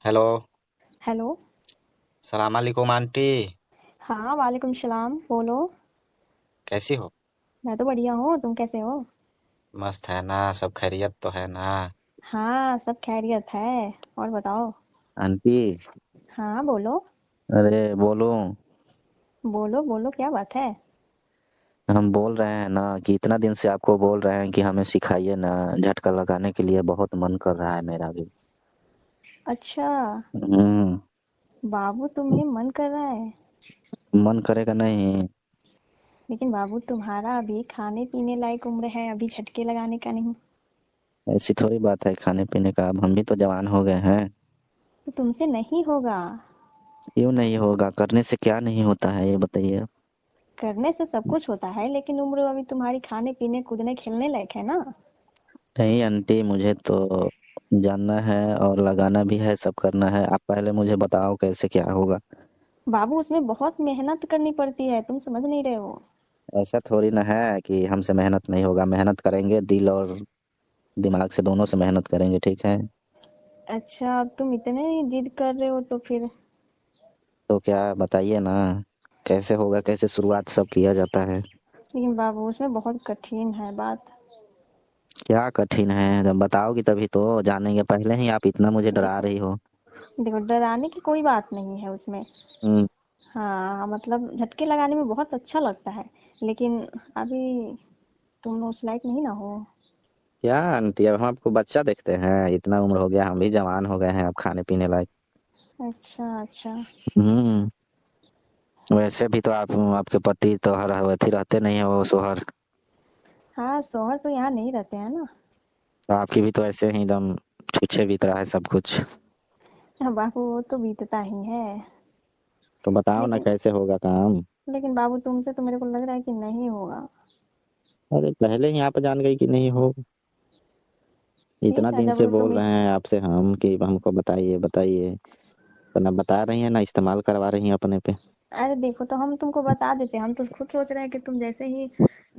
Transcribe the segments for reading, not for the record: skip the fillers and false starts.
Hello. Hello. सलाम अलैकुम aunty. हाँ, वालेकुम सलाम। बोलो। कैसी हो? मैं तो बढ़िया हूँ, तुम कैसे हो? मस्त है ना? सब खैरियत तो है ना? हाँ, सब खैरियत है। और बताओ। आंटी। हाँ, बोलो। अरे बोलो। बोलो बोलो, क्या बात है? हम बोल रहे हैं ना कि इतना दिन से आपको बोल रहे हैं कि हमें सिखाइए ना। झटका लगाने के लिए बहुत मन कर रहा है मेरा भी। अच्छा। हम्म। बाबू, तुम्हें मन कर रहा है? मन करेगा नहीं? लेकिन बाबू, तुम्हारा अभी खाने पीने लायक उम्र है, अभी झटके लगाने का नहीं। ऐसी थोड़ी बात है खाने पीने का, अब हम भी तो जवान हो गए हैं। तो तुमसे नहीं होगा। क्यों नहीं होगा? करने से क्या नहीं होता है ये बताइए। करने से सब कुछ होता है, लेकिन उम्र अभी तुम्हारी खाने पीने कूदने खेलने लायक है ना। नहीं आंटी, मुझे तो जानना है और लगाना भी है, सब करना है। आप पहले मुझे बताओ कैसे क्या होगा। बाबू, उसमें बहुत मेहनत करनी पड़ती है, तुम समझ नहीं रहे हो। ऐसा थोड़ी ना है कि हमसे मेहनत नहीं होगा, मेहनत करेंगे, दिल और दिमाग से दोनों से मेहनत करेंगे, ठीक है। अच्छा, अब तुम इतने ही जिद कर रहे हो तो फिर। तो क्या बताइए ना, कैसे होगा, कैसे शुरुआत सब किया जाता है। लेकिन बाबू, उसमें बहुत कठिन है बात। क्या कठिन है? जब बताओगी तभी तो जानेंगे, पहले ही आप इतना मुझे डरा देखो। रही हो। देखो, डराने की कोई बात नहीं है उसमें। हम्म। हाँ, मतलब झटके लगाने में बहुत अच्छा लगता है। लेकिन अभी तुम उस लायक नहीं ना हो। क्या आंटी, अब हम आपको बच्चा देखते हैं? इतना उम्र हो गया, हम भी जवान हो गए हैं, अब खाने पीने लायक। अच्छा अच्छा। हम्म। वैसे भी तो आप, आपके पति तो हर अवधि रहते नहीं है वो सोहर। हाँ, शौहर तो यहाँ नहीं रहते हैं ना। तो आपकी भी तो ऐसे ही एकदम छुच्छे बीत रहा है सब कुछ। हाँ, बाबू, वो तो बीतता ही है। तो बताओ ना लेकिन कैसे होगा काम। लेकिन बाबू, तुमसे तो मेरे को लग रहा है कि नहीं होगा। अरे पहले ही आप जान गई कि नहीं हो। इतना ठीक है, दिन जब से तुम बोल रहे हैं आपसे हम कि हमको बताइए बताइए, तो ना बता रही हैं ना इस्तेमाल करवा रही हैं अपने पे। अरे देखो, तो हम तुमको बता देते, हम तो खुद सोच रहे हैं कि तुम जैसे ही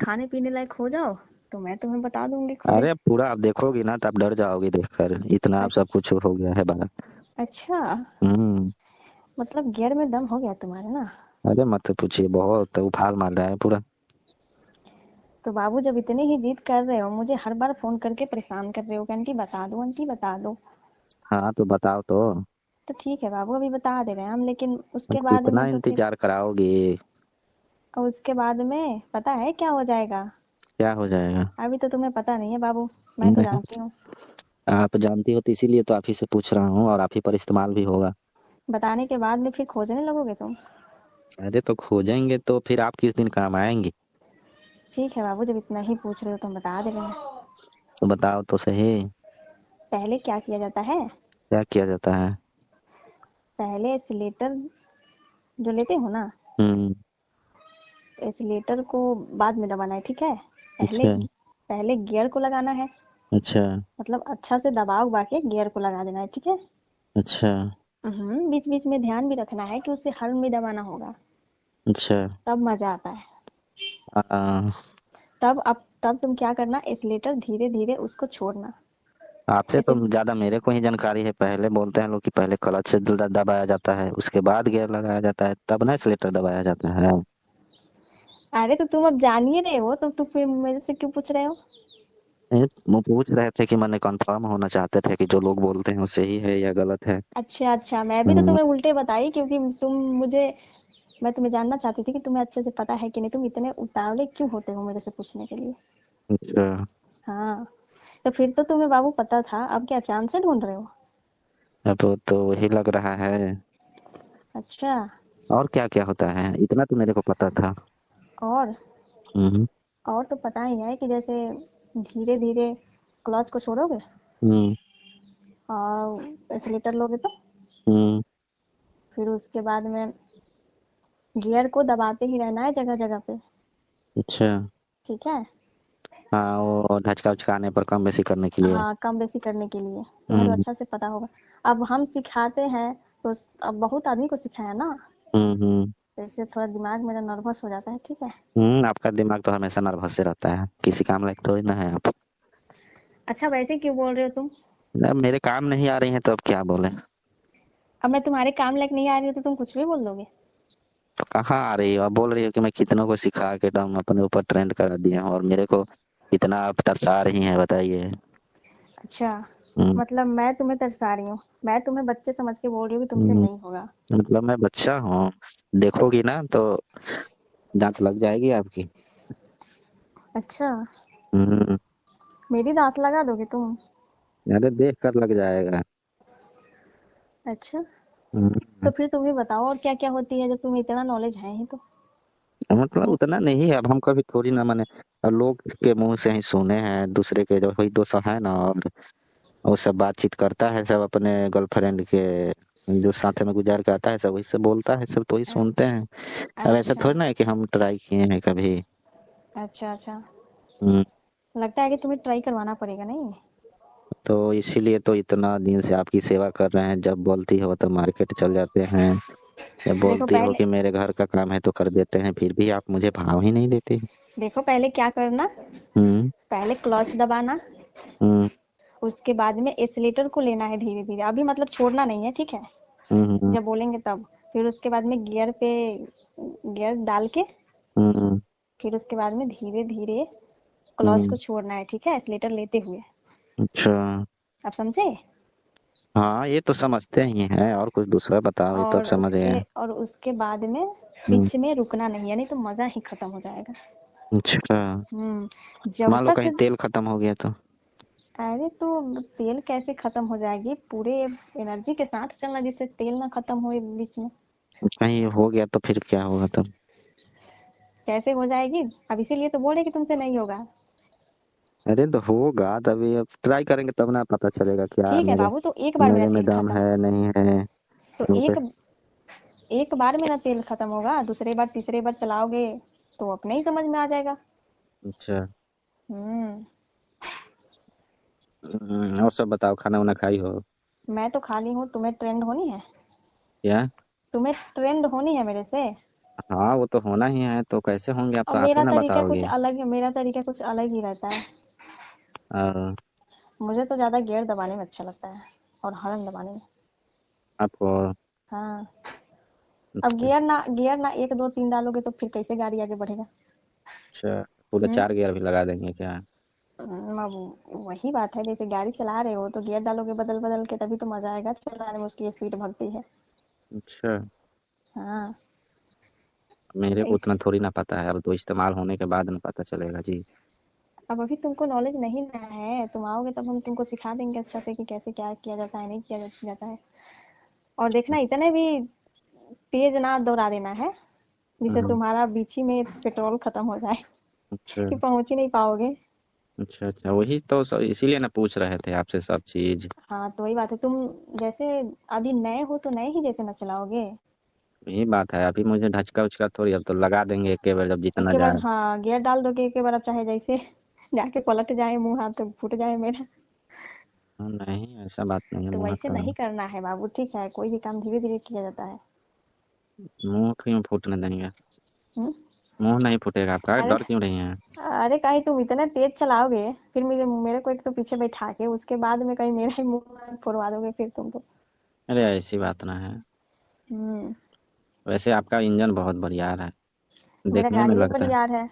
खाने पीने लायक हो जाओ तो मैं तुम्हें बता दूंगी खुद ही। अरे पूरा आप देखोगी ना तब डर जाओगी देखकर, इतना आप सब अच्छा। कुछ हो गया है बाहर। अच्छा। हम्म। मतलब गियर में दम हो गया तुम्हारे ना। अरे मत पूछिए, बहुत उफान मार रहा है पूरा। तो बाबू, जब इतनी ही जिद कर रहे हो, मुझे हर बार फोन करके परेशान कर रहे हो कि आंटी बता दो, आंटी बता दो। हाँ तो बताओ तो। तो ठीक है बाबू, अभी बता दे रहे हैं हम, लेकिन अब उसके बाद कितना में तो फिर। इंतजार कराओगी? और उसके बाद में पता है क्या हो जाएगा? क्या हो जाएगा? अभी तो तुम्हें पता नहीं है बाबू। मैं तो नहीं, जानती हूँ। आप जानती हो तो इसीलिए तो आप ही से पूछ रहा हूँ, और आप ही पर इस्तेमाल भी होगा। बताने के बाद में फिर खोजने लगोगे तुम। अरे तो खोजेंगे तो फिर आप किस दिन काम आएंगी? ठीक है बाबू, जब इतना ही पूछ रहे हो तो हम बता दे रहे हैं। तो बताओ तो सही। पहले क्या किया जाता है? क्या किया जाता है? पहले एस्केलेटर जो लेते हो ना, हम्म। एस्केलेटर को बाद में दबाना है, ठीक है। पहले अच्छा। पहले गियर को लगाना है। अच्छा। मतलब अच्छा से दबा उबा के गियर को लगा देना है, ठीक है। अच्छा। बीच बीच में ध्यान भी रखना है कि उसे हर में दबाना होगा। अच्छा। तब मजा आता है। आ, तब तुम क्या करना, एक्सीलेटर धीरे धीरे उसको छोड़ना। आपसे तो ऐसे। ज्यादा मेरे को ही जानकारी है। पहले बोलते हैं लोग कि पहले क्लच से दबाया जाता है, उसके बाद गियर लगाया जाता है, तब ना एक्सीलेटर दबाया जाता है। अरे तो तुम अब जान ही रहे हो, तो फिर मेरे से क्यों पूछ रहे हो? नहीं, वो पूछ रहे थे कि मैंने कंफर्म होना चाहते थे कि जो लोग बोलते हैं वो सही है या गलत है। अच्छा अच्छा, मैं भी तो हम्म। तुम्हें उल्टे बताई, क्योंकि तुम मुझे मैं तुम्हें जानना चाहती थी कि तुम्हें अच्छे से पता है कि नहीं, तुम इतने उतावले क्यों होते हो मेरे से पूछने के लिए। अच्छा। हाँ। तो फिर तो तुम्हें बाबू पता था, अब क्या चांद से ढूंढ रहे हो? अब तो वही लग रहा है। अच्छा। और क्या क्या होता है, इतना तो मेरे को पता था। और हम्म। और तो पता ही है कि जैसे धीरे धीरे क्लच को छोड़ोगे हम्म। और एक्सीलेटर लोगे तो हम्म। फिर उसके बाद में गियर को दबाते ही रहना है जगह जगह पे। अच्छा। ठीक है। हाँ, वो ढचका उचकाने पर कम बेसी करने के लिए। हाँ, कम बेसी करने के लिए। तुम्हें तो हम्म। अच्छा से पता होगा। अब हम सिखाते हैं तो अब बहुत आदमी को सिखाया ना। हम्म। तो इससे थोड़ा दिमाग मेरा नर्वस हो जाता है, ठीक है। आपका दिमाग तो हमेशा नर्वस से रहता है, किसी काम लायक थोड़ी ना है आप। अच्छा, वैसे क्यों बोल रहे हो तुम? अब मेरे काम नहीं आ रही हैं तो अब क्या बोले। अब मैं तुम्हारे काम लायक नहीं आ रही हूँ तो तुम कुछ भी बोल दोगे। तो कहाँ आ रही हो? आप बोल रही हो कि मैं कितनों को सिखा के दम अपने ऊपर ट्रेंड करा दिए हूँ और मेरे को कितना आप तरसा रही हैं, बताइए। अच्छा, हम्म, मतलब मैं तुम्हें तरसा रही हूँ। मैं तुम्हें बच्चे समझ के बोल रही हूँ कि तुमसे हम्म, नहीं होगा। मतलब मैं बच्चा हूँ? देखोगी ना तो दांत लग जाएगी आपकी। अच्छा, हम्म, मेरी दांत लगा दोगे तुम? अरे देख कर लग जाएगा। अच्छा, तो हम्म, फिर तुम ही बताओ और क्या क्या होती है जब तुम्हें इतना नॉलेज है ही तो। मतलब उतना नहीं है, अब हम कभी थोड़ी ना माने, अब लोग के मुंह से ही सुने हैं, दूसरे के जो कोई दोस्त है ना, और वो सब बातचीत करता है सब अपने गर्लफ्रेंड के जो साथ में गुजार के आता है, सब वही सब बोलता है, सब तो ही सुनते अच्छा, हैं। अब ऐसा अच्छा, थोड़ी ना है कि हम ट्राई किए हैं कभी। अच्छा, अच्छा। हम्म, लगता है कि तुम्हें ट्राई करवाना पड़ेगा नहीं। तो इसीलिए तो इतना दिन से आपकी सेवा कर रहे हैं, जब बोलती हो तो मार्केट चल जाते हैं, जब देखो बोलती हो पहले कि मेरे घर का काम है तो कर देते हैं, फिर भी आप मुझे भाव ही नहीं देती। देखो पहले क्या करना। हम्म, पहले क्लच दबाना। हम्म, उसके बाद में एक्सीलेटर को लेना है धीरे धीरे, अभी मतलब छोड़ना नहीं है, ठीक है। हम्म, जब बोलेंगे तब। फिर उसके बाद में गियर डाल के। हम्म, फिर उसके बाद में धीरे धीरे क्लच हम्म, को छोड़ना है, ठीक है, एक्सीलेटर लेते हुए। अच्छा। आप समझे? हाँ, ये तो समझते ही हैं, और कुछ दूसरा बताओ, ये तो अब समझ गए। और उसके बाद में हम्म, बीच में रुकना नहीं है, नहीं तो मजा ही खत्म हो जाएगा। अच्छा। जब मान लो तक। कहीं तेल खत्म हो गया तो? अरे तो तेल कैसे खत्म हो जाएगी, पूरे एनर्जी के साथ चलना जिससे तेल ना खत्म हो बीच में। कहीं हो गया तो फिर क्या होगा तब? कैसे हो जाएगी? अब इसीलिए तो बोल रहे कि तुमसे नहीं होगा। अरे तो होगा, तभी अब ट्राई करेंगे तब ना पता चलेगा क्या ठीक है मेरे बाबू, तो एक बार मेरा मेरे में तेल दम खत्म। है नहीं है। तो क्योंकि एक बार मेरा तेल खत्म होगा, दूसरे बार तीसरे बार चलाओगे तो अपने ही समझ में आ जाएगा। अच्छा। हम्म। और सब बताओ, खाना वाना खाई हो? मैं तो खाली हूँ, तुम्हें ट्रेंड होनी है। क्या? तुम्हें ट्रेंड होनी है मेरे से। हाँ, वो तो होना ही है, तो कैसे होंगे, आप और तो आप ही ना बताओगे। मेरा तरीका कुछ अलग ही रहता है। और मुझे तो ज्यादा गियर दबाने में अच्छा लगता है, और हॉर्न दबाने में। आपको? हाँ। अब अच्छा, गियर ना एक दो तीन डालोगे तो फिर कैसे गाड़ी आगे बढ़ेगा। अच्छा, पूरा हम्म। 4 गियर भी लगा देंगे क्या? अब वही बात है, जैसे गाड़ी चला रहे हो तो गियर डालोगे बदल बदल के, तभी तो मजा आएगा चलाने में, उसकी स्पीड बढ़ती है। अच्छा, हाँ। मेरे को इस उतना थोड़ी ना पता है, अब तो इस्तेमाल होने के बाद ना पता चलेगा जी। अब अभी तुमको नॉलेज नहीं ना है, तुम आओगे तब हम तुमको सिखा देंगे अच्छा से कि कैसे क्या किया जाता है, नहीं किया जाता है। और देखना इतने भी तेज ना दौड़ा देना है जिससे हाँ, तुम्हारा बीच ही में पेट्रोल खत्म हो जाए अच्छा, कि पहुंच ही नहीं पाओगे। अच्छा, अच्छा, वही तो इसीलिए ना पूछ रहे थे आपसे सब चीज। हाँ, तो वही बात है, तुम जैसे अभी नए हो तो नए ही जैसे ना चलाओगे। यही बात है, अभी मुझे ढचका उचका थोड़ी, अब तो लगा देंगे एक बार जब जितना एक बार जाए। हाँ गियर डाल दोगे एक बार, अब चाहे जैसे जाके पलट जाए, मुंह हाथ तो फूट जाए मेरा। नहीं, ऐसा बात नहीं है, तो मुंह वैसे का नहीं करना है बाबू, ठीक है, कोई भी काम धीरे धीरे किया जाता है। मुंह क्यों फूटने देंगे? हम्म। मुंह नहीं फूटेगा आपका, अरे डर क्यों रही हैं? अरे कहीं तुम इतने तेज चलाओगे, फिर मेरे मेरे को एक तो पीछे बैठा के उसके बाद में कहीं मेरा ही मुंह फोड़वा दोगे फिर तुम तो। अरे ऐसी बात ना है। हम्म। वैसे आपका इंजन बहुत बढ़िया है, मेरा देखने में गाड़ी भी लगता है। बढ़िया है।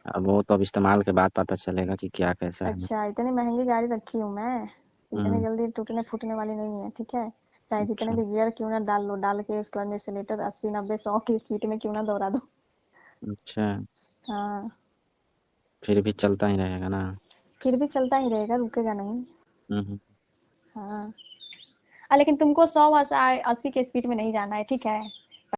अब वो तो अब इस्तेमाल के बाद पता चलेगा कि क्या कैसा है। अच्छा, इतनी महंगी गाड़ी रखी हूँ मैं। इतनी हम्म, जल्दी टूटने फूटने वाली नहीं है, ठीक है। चाहे जितने अच्छा, भी गियर क्यों ना डाल लो, डाल के उसके बाद में एक्सीलेटर 80 90 100 की स्पीड में क्यों ना दौड़ा दो। अच्छा, हाँ। फिर भी चलता ही रहेगा ना? फिर भी चलता ही रहेगा, रुकेगा नहीं। हम्म, हाँ। लेकिन तुमको 100 80 के स्पीड में नहीं जाना है, ठीक है।